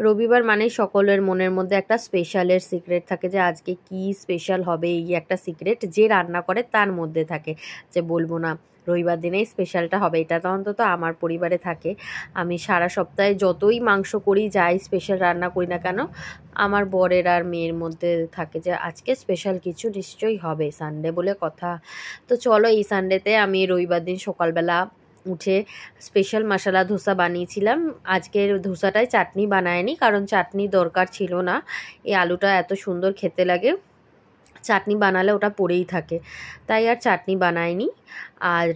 রবিবার মানেই সকলের মনের মধ্যে একটা স্পেশালের সিক্রেট থাকে যে আজকে কি স্পেশাল হবে, এই একটা সিক্রেট যে রান্না করে তার মধ্যে থাকে, যে বলবো না রবিবার দিনেই স্পেশালটা হবে। এটা তো অন্তত আমার পরিবারে থাকে। আমি সারা সপ্তাহে যতই মাংস করি, যাই স্পেশাল রান্না করি না কেন, আমার বরের আর মেয়ের মধ্যে থাকে যে আজকে স্পেশাল কিছু নিশ্চয়ই হবে, সানডে বলে কথা। তো চলো, এই সানডেতে আমি রবিবার দিন সকালবেলা উঠে স্পেশাল মশলা ধোসা বানিয়েছিলাম। আজকের ধোসাটায় চাটনি বানায়নি, কারণ চাটনি দরকার ছিল না। এই আলুটা এত সুন্দর খেতে লাগে, চাটনি বানালে ওটা পড়েই থাকে, তাই আর চাটনি বানাইনি। আর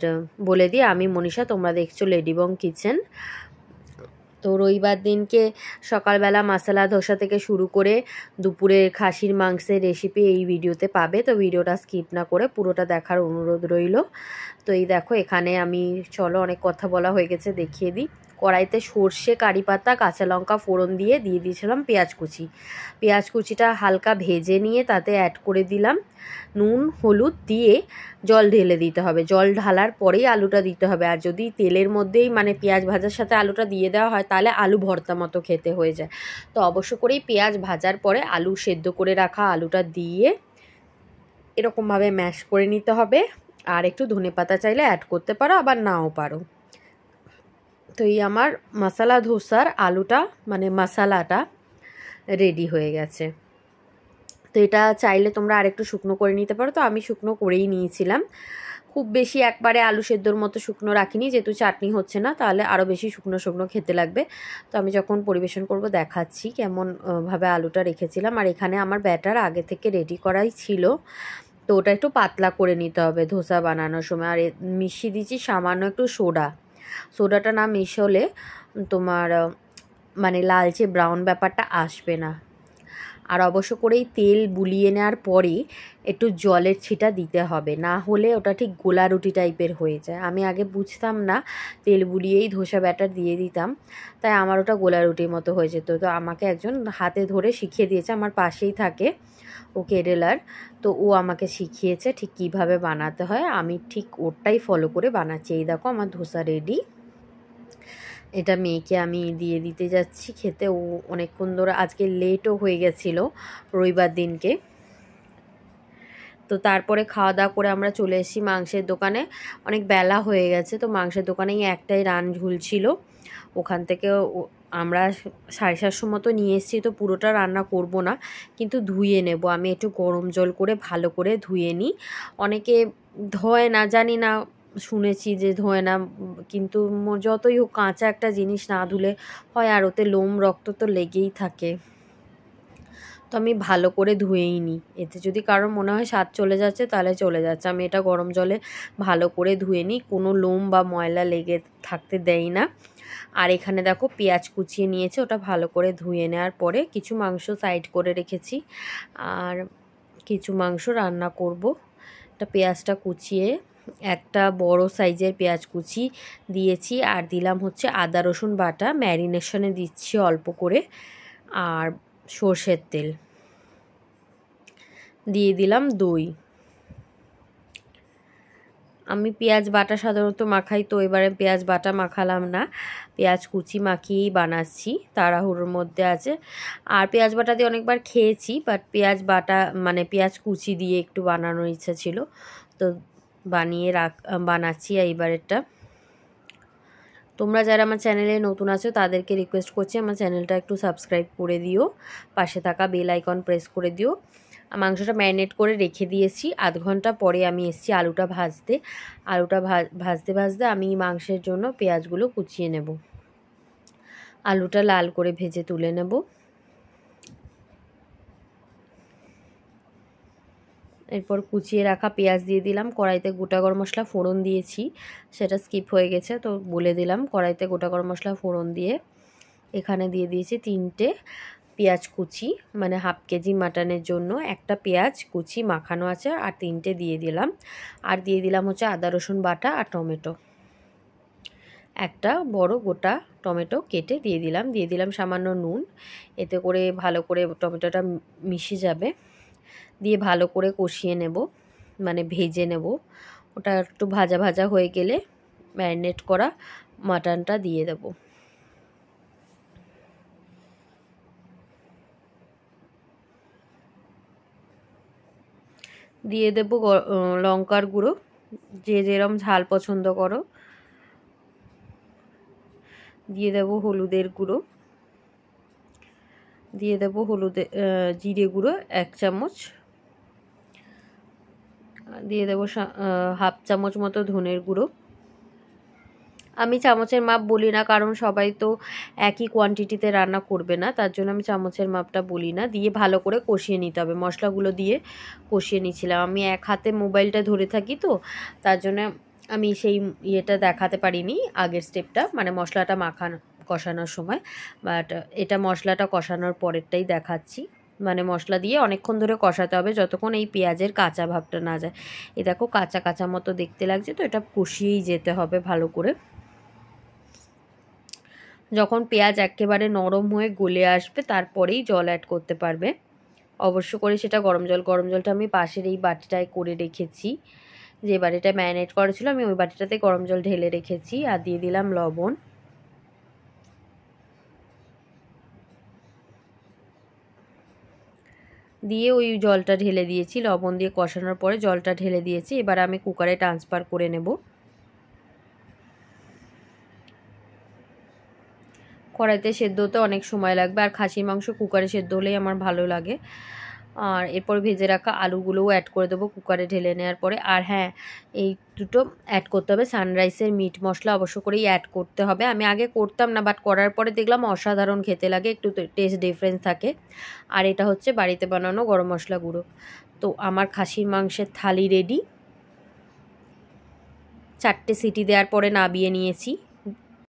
বলে দিই, আমি মনীষা, তোমরা দেখছো লেডিবং কিচেন। তো রবিবার দিনকে সকালবেলা মশলা ধোসা থেকে শুরু করে দুপুরের খাসির মাংসের রেসিপি এই ভিডিওতে পাবে, তো ভিডিওটা স্কিপ না করে পুরোটা দেখার অনুরোধ রইল। তো এই দেখো, এখানে আমি, চলো অনেক কথা বলা হয়ে গেছে, দেখিয়ে দিই। কড়াইতে সর্ষে, কারি পাতা, কাঁচা লঙ্কা ফোড়ন দিয়ে দিয়েছিলাম পেঁয়াজ কুচি। পেঁয়াজ কুচিটা হালকা ভেজে নিয়ে তাতে অ্যাড করে দিলাম নুন, হলুদ দিয়ে জল ঢেলে দিতে হবে। জল ঢালার পরেই আলুটা দিতে হবে। আর যদি তেলের মধ্যেই মানে পেঁয়াজ ভাজার সাথে আলুটা দিয়ে দেওয়া হয়, তাহলে আলু ভর্তা মতো খেতে হয়ে যায়। তো অবশ্য করেই পেঁয়াজ ভাজার পরে আলু সেদ্ধ করে রাখা আলুটা দিয়ে এরকমভাবে ম্যাশ করে নিতে হবে। আর একটু ধনেপাতা চাইলে অ্যাড করতে পারো, আবার নাও পারো। তো এই আমার মশলা ধোসার আলুটা মানে মশলাটা রেডি হয়ে গেছে। তো এটা চাইলে তোমরা আরেকটু শুকনো করে নিতে পারো, তো আমি শুকনো করেই নিয়েছিলাম। খুব বেশি একবারে আলু সেদ্ধর মতো শুকনো রাখিনি, যেহেতু চাটনি হচ্ছে না, তাহলে আরও বেশি শুকনো শুকনো খেতে লাগবে। তো আমি যখন পরিবেশন করব দেখাচ্ছি কেমন ভাবে আলুটা রেখেছিলাম। আর এখানে আমার ব্যাটার আগে থেকে রেডি করাই ছিল, তো ওটা একটু পাতলা করে নিতে হবে ধোসা বানানোর সময়। আর মিশিয়ে দিচ্ছি সামান্য একটু সোডা। সোডাটা না মিশলে তোমার মানে লালচে ব্রাউন ব্যাপারটা আসবে না। আর অবশ্য করেই তেল বুলিয়ে নেওয়ার পরে একটু জলের ছিটা দিতে হবে, না হলে ওটা ঠিক গোলা রুটি টাইপের হয়ে যায়। আমি আগে বুঝতাম না, তেল বুলিয়েই ধোসা ব্যাটার দিয়ে দিতাম, তাই আমার ওটা গোলা রুটির মতো হয়ে যেত। তো আমাকে একজন হাতে ধরে শিখিয়ে দিয়েছে, আমার পাশেই থাকে ও কেরালার, তো ও আমাকে শিখিয়েছে ঠিক কীভাবে বানাতে হয়। আমি ঠিক ওটাই ফলো করে বানাচ্ছি। এই দেখো আমার ধোসা রেডি। এটা মেয়েকে আমি দিয়ে দিতে যাচ্ছি খেতে। ও অনেকক্ষণ ধরে, আজকে লেটও হয়ে গেছিলো রবিবার দিনকে। তো তারপরে খাওয়া দাওয়া করে আমরা চলে এসেছি মাংসের দোকানে। অনেক বেলা হয়ে গেছে, তো মাংসের দোকানেই একটাই রান ঝুলছিল। ওখান থেকে আমরা 7:30 মতো নিয়ে এসেছি। তো পুরোটা রান্না করব না, কিন্তু ধুয়ে নেব। আমি একটু গরম জল করে ভালো করে ধুয়ে নিই। অনেকে ধোয় না, জানি না, শুনেছি যে ধোয় না, কিন্তু যতই হোক কাঁচা একটা জিনিস না ধুলে হয়, আর ওতে লোম রক্ত তো লেগেই থাকে। তো আমি ভালো করে ধুয়েই নিই, এতে যদি কারোর মনে হয় স্বাদ চলে যাচ্ছে তাহলে চলে যাচ্ছে। আমি এটা গরম জলে ভালো করে ধুয়ে নিই, কোনো লোম বা ময়লা লেগে থাকতে দেই না। আর এখানে দেখো পেঁয়াজ কুচিয়ে নিয়েছে, ওটা ভালো করে ধুয়ে নেওয়ার পরে কিছু মাংস সাইড করে রেখেছি, আর কিছু মাংস রান্না করব। এটা পেঁয়াজটা কুচিয়ে একটা বড় সাইজের পেঁয়াজ কুচি দিয়েছি, আর দিলাম হচ্ছে আদা রসুন বাটা, ম্যারিনেশনে দিচ্ছি অল্প করে, আর সর্ষের তেল দিয়ে দিলাম, দই। আমি পেঁয়াজ বাটা সাধারণত মাখাই, তো এবারে পেঁয়াজ বাটা মাখালাম না, পেঁয়াজ কুচি মাখিয়েই বানাচ্ছি, তাড়াহুড়োর মধ্যে আছে। আর পেঁয়াজ বাটা দিয়ে অনেকবার খেয়েছি, বাট পেঁয়াজ বাটা মানে পেঁয়াজ কুচি দিয়ে একটু বানানোর ইচ্ছা ছিল, তো বানাচ্ছি এইবারেরটা। তোমরা যারা আমার চ্যানেলে নতুন আছো তাদেরকে রিকোয়েস্ট করছি আমার চ্যানেলটা একটু সাবস্ক্রাইব করে দিও, পাশে থাকা বেল আইকন প্রেস করে দিও। মাংসটা ম্যারিনেট করে রেখে দিয়েছি। আধ ঘন্টা পরে আমি এসেছি আলুটা ভাজতে। আলুটা ভাজতে ভাজতে আমি মাংসের জন্য পেঁয়াজগুলো কুচিয়ে নেব। আলুটা লাল করে ভেজে তুলে নেব। এরপর কুচিয়ে রাখা পেঁয়াজ দিয়ে দিলাম। কড়াইতে গোটা গরম মশলা ফোড়ন দিয়েছি, সেটা স্কিপ হয়ে গেছে, তো বলে দিলাম। কড়াইতে গোটা গরম মশলা ফোড়ন দিয়ে এখানে দিয়ে দিয়েছি 3টে পেঁয়াজ কুচি, মানে হাফ কেজি মাটনের জন্য একটা পেঁয়াজ কুচি মাখানো আছে, আর 3টে দিয়ে দিলাম। আর দিয়ে দিলাম হচ্ছে আদা রসুন বাটা আর টমেটো, একটা বড় গোটা টমেটো কেটে দিয়ে দিলাম। দিয়ে দিলাম সামান্য নুন, এতে করে ভালো করে টমেটোটা মিশে যাবে। দিয়ে ভালো করে কষিয়ে নেব, মানে ভেজে নেব। ওটা একটু ভাজা ভাজা হয়ে গেলে ম্যারিনেট করা মাটনটা দিয়ে দেব। দিয়ে দেবো লঙ্কার গুঁড়ো, যে যেরম ঝাল পছন্দ করো। দিয়ে দেবো হলুদের গুঁড়ো, দিয়ে দেবো জিরে গুঁড়ো 1 চামচ, দিয়ে দেবো হাফ চামচ মতো ধনের গুঁড়ো। আমি চামচের মাপ বলি না, কারণ সবাই তো একই কোয়ান্টিটিতে রান্না করবে না, তার জন্য আমি চামচের মাপটা বলি না। দিয়ে ভালো করে কষিয়ে নিতে হবে, মশলাগুলো দিয়ে কষিয়ে নিয়েছিলাম। আমি এক হাতে মোবাইলটা ধরে থাকি তো, তার জন্য আমি সেই ইয়েটা দেখাতে পারিনি, আগের স্টেপটা, মানে মশলাটা কষানোর সময়। বাট এটা মশলাটা কষানোর পরেরটাই দেখাচ্ছি। মানে মশলা দিয়ে অনেকক্ষণ ধরে কষাতে হবে, যতক্ষণ এই পেঁয়াজের কাঁচা ভাবটা না যায়। এ দেখো কাঁচা কাঁচা মতো দেখতে লাগছে, তো এটা কষিয়েই যেতে হবে ভালো করে। যখন পেঁয়াজ একেবারে নরম হয়ে গলে আসবে, তারপরেই জল অ্যাড করতে পারবে। অবশ্য করে সেটা গরম জল। গরম জলটা আমি পাশের এই বাটিটায় করে রেখেছি, যে বাটিটা ম্যারিনেট করা ছিল আমি ওই বাটিটাতে গরম জল ঢেলে রেখেছি। আর দিয়ে দিলাম লবণ, দিয়ে ওই জলটা ঢেলে দিয়েছি। লবণ দিয়ে কষানোর পরে জলটা ঢেলে দিয়েছি। এবার আমি কুকারে ট্রান্সফার করে নেব। কড়াইতে সেদ্ধ হতে অনেক সময় লাগবে, আর খাসির মাংস কুকারে সেদ্ধ হলেই আমার ভালো লাগে। আর এরপর ভেজে রাখা আলুগুলোও অ্যাড করে দেবো কুকারে ঢেলে নেওয়ার পরে। আর হ্যাঁ, এই দুটো অ্যাড করতে হবে, সানরাইসের মিট মশলা অবশ্য করেই অ্যাড করতে হবে। আমি আগে করতাম না, বাট করার পরে দেখলাম অসাধারণ খেতে লাগে, একটু টেস্ট ডিফারেন্স থাকে। আর এটা হচ্ছে বাড়িতে বানানো গরম মশলা গুঁড়ো। তো আমার খাসির মাংসের থালি রেডি। 4টে সিটি দেওয়ার পরে নামিয়ে নিয়েছি।